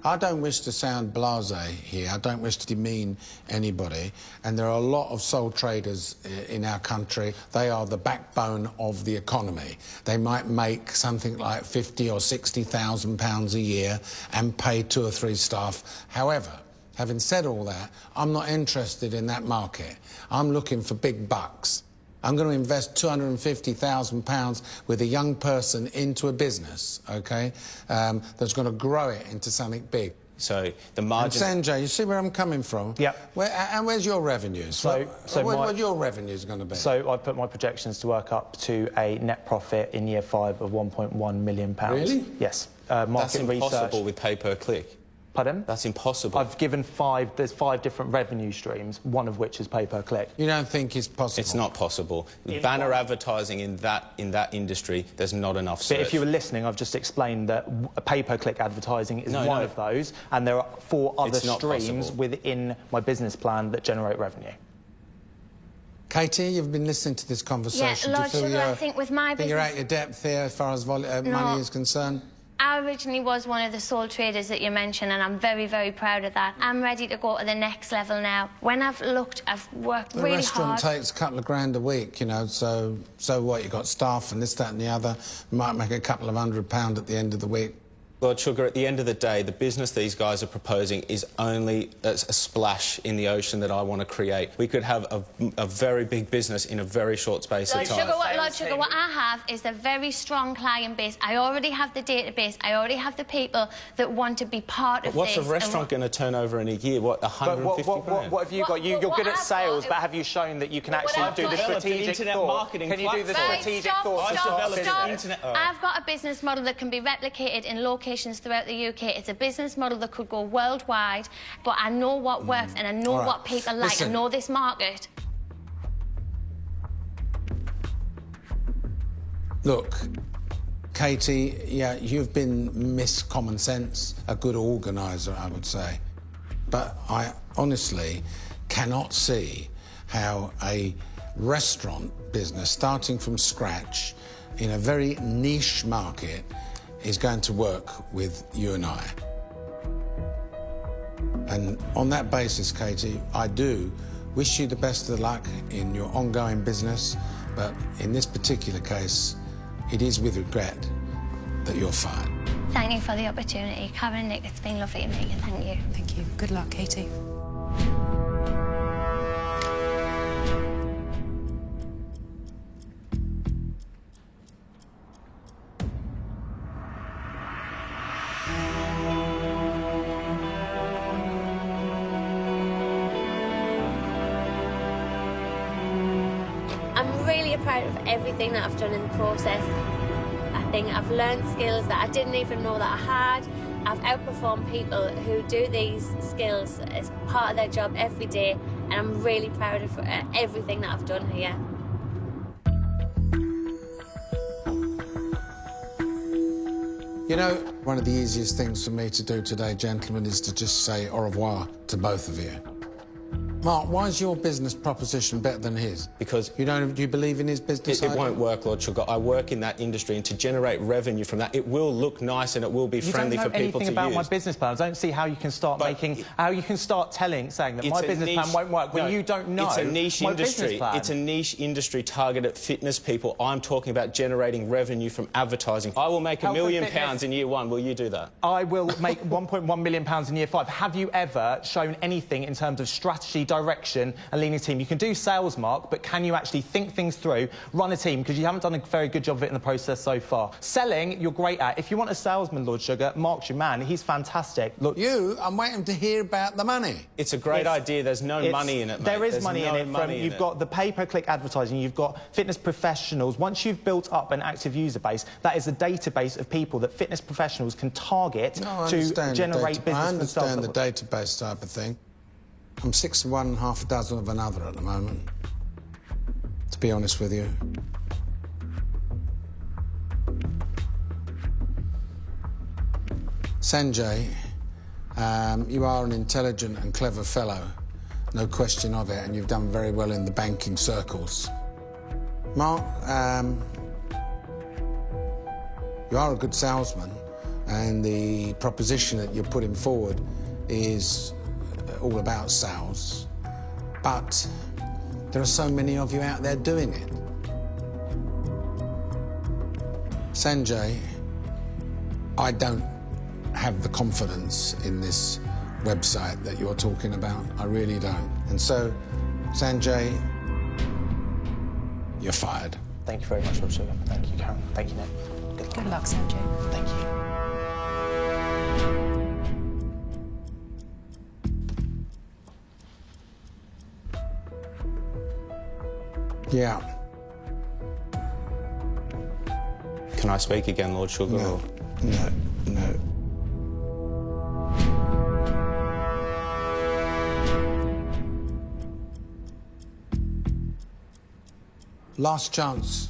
I don't wish to sound blasé here. I don't wish to demean anybody. And there are a lot of sole traders in our country. They are the backbone of the economy. They might make something like £50,000 or £60,000 a year and pay 2 or 3 staff. However, having said all that, I'm not interested in that market. I'm looking for big bucks. I'm going to invest £250,000 with a young person into a business, OK, that's going to grow it into something big. So the margin... And Sanjay, you see where I'm coming from? Yep. And where's your revenues? What your revenues going to be? So I put my projections to work up to a net profit in year 5 of £1.1 million. Really? Yes. That's Market impossible research. with pay-per-click. Pardon? That's impossible. I've given 5... There's 5 different revenue streams, one of which is pay-per-click. You don't think it's possible? It's not possible. Banner advertising in that industry, there's not enough search. But if you were listening, I've just explained that pay-per-click advertising is one of those, and there are 4 other streams within my business plan that generate revenue. Katie, you've been listening to this conversation. Yeah, Lord Sugar, I think with my business... You're at your depth here as far as money is concerned? I originally was one of the sole traders that you mentioned, and I'm very, very proud of that. I'm ready to go to the next level now. When I've looked, I've worked really hard. The restaurant takes a couple of grand a week, you know, so what? You've got staff and this, that and the other. You might make a couple of £100 at the end of the week. Lord Sugar, at the end of the day, the business these guys are proposing is only a splash in the ocean that I want to create. We could have a very big business in a very short space of time. Lord Sugar, what I have is a very strong client base. I already have the database. I already have the people that want to be part of this. What's a restaurant going to turn over in a year? What, 150 grand? What have you got? You're good at sales, but have you shown that you can actually do the strategic thought? Can you do the strategic thought? I've got a business model that can be replicated in locations throughout the UK. It's a business model that could go worldwide, but I know what works and I know what people like. I know this market. Look, Katie, yeah, you've been Miss Common Sense, a good organiser, I would say. But I honestly cannot see how a restaurant business starting from scratch in a very niche market is going to work with you and I. And on that basis, Katie, I do wish you the best of luck in your ongoing business, but in this particular case, it is with regret that you're fired. Thank you for the opportunity. Karen and Nick, it's been lovely to meet you. Thank you. Thank you. Good luck, Katie. I'm really proud of everything that I've done in the process. I think I've learned skills that I didn't even know that I had. I've outperformed people who do these skills as part of their job every day, and I'm really proud of everything that I've done here. You know, one of the easiest things for me to do today, gentlemen, is to just say au revoir to both of you. Mark, why is your business proposition better than his? Because... Do you believe in his business It won't work, Lord Sugar. I work in that industry, and to generate revenue from that, it will look nice and it will be friendly for people to use. You don't know anything about my business plan. I don't see how you can start saying that my business plan won't work when you don't know. It's a niche industry. It's a niche industry targeted at fitness people. I'm talking about generating revenue from advertising. I will make £1 million in year 1. Will you do that? I will make £1.1 million in year 5. Have you ever shown anything in terms of strategy, direction and leading a team? You can do sales, Mark, but can you actually think things through, run a team? Because you haven't done a very good job of it in the process so far. Selling, you're great at. If you want a salesman, Lord Sugar, Mark's your man. He's fantastic. Look, I'm waiting to hear about the money. It's a great idea. There's no money in it, mate. There is money in it. You've got the pay-per-click advertising, you've got fitness professionals. Once you've built up an active user base, that is a database of people that fitness professionals can target to generate business. I understand the database type of thing. I'm 6 of one and half a dozen of another at the moment, to be honest with you. Sanjay, you are an intelligent and clever fellow, no question of it, and you've done very well in the banking circles. Mark, you are a good salesman, and the proposition that you're putting forward is all about sales, but there are so many of you out there doing it. Sanjay, I don't have the confidence in this website that you're talking about. I really don't. And so, Sanjay, you're fired. Thank you very much, Lord Sugar. Thank you, Karen. Thank you, Nick. Good luck, Sanjay. Thank you. Yeah. Can I speak again, Lord Sugar? No. Or? No. No. Last chance.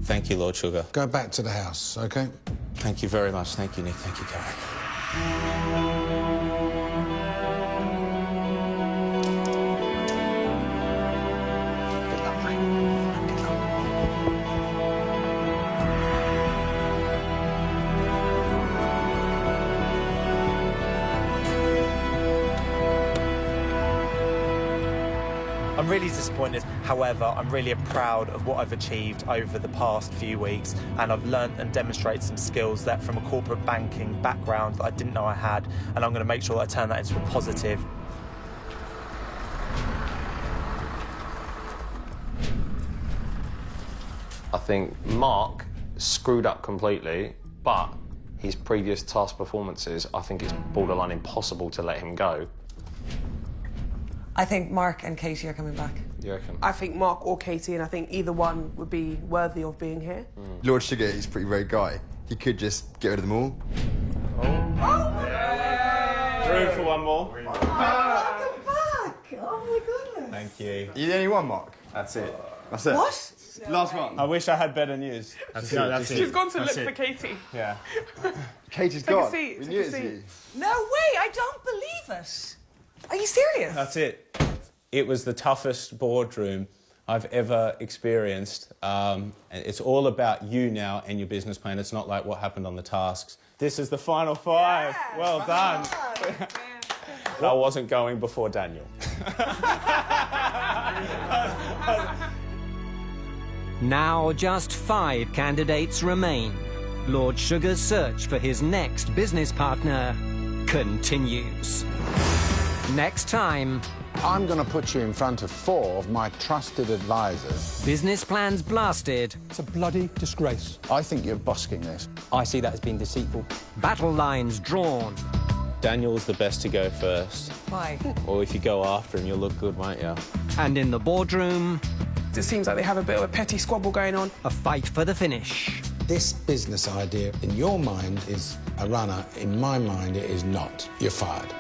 Thank you, Lord Sugar. Go back to the house, OK? Thank you very much. Thank you, Nick. Thank you, Karen. I'm really disappointed. However, I'm really proud of what I've achieved over the past few weeks, and I've learnt and demonstrated some skills that from a corporate banking background that I didn't know I had, and I'm going to make sure that I turn that into a positive. I think Mark screwed up completely, but his previous task performances, I think it's borderline impossible to let him go. I think Mark and Katie are coming back. You reckon? I think Mark or Katie, and I think either one would be worthy of being here. Lord Sugar is a pretty great guy. He could just get rid of them all. Room for one more. Welcome back! Oh my goodness. Thank you. You the only one, Mark? That's it. That's it? What? Last one. I wish I had better news. That's it. She's gone to look for Katie. Yeah. Katie's Take gone. a seat. We Take knew a it was seat. you. No way, I don't believe it. Are you serious? That's it. It was the toughest boardroom I've ever experienced. And it's all about you now and your business plan. It's not like what happened on the tasks. This is the final five. Yeah, well done. I wasn't going before Daniel. Now just 5 candidates remain. Lord Sugar's search for his next business partner continues. Next time... I'm going to put you in front of 4 of my trusted advisors. Business plans blasted. It's a bloody disgrace. I think you're busking this. I see that as being deceitful. Battle lines drawn. Daniel's the best to go first. Why? Or if you go after him, you'll look good, won't you? And in the boardroom... It seems like they have a bit of a petty squabble going on. A fight for the finish. This business idea, in your mind, is a runner. In my mind, it is not. You're fired.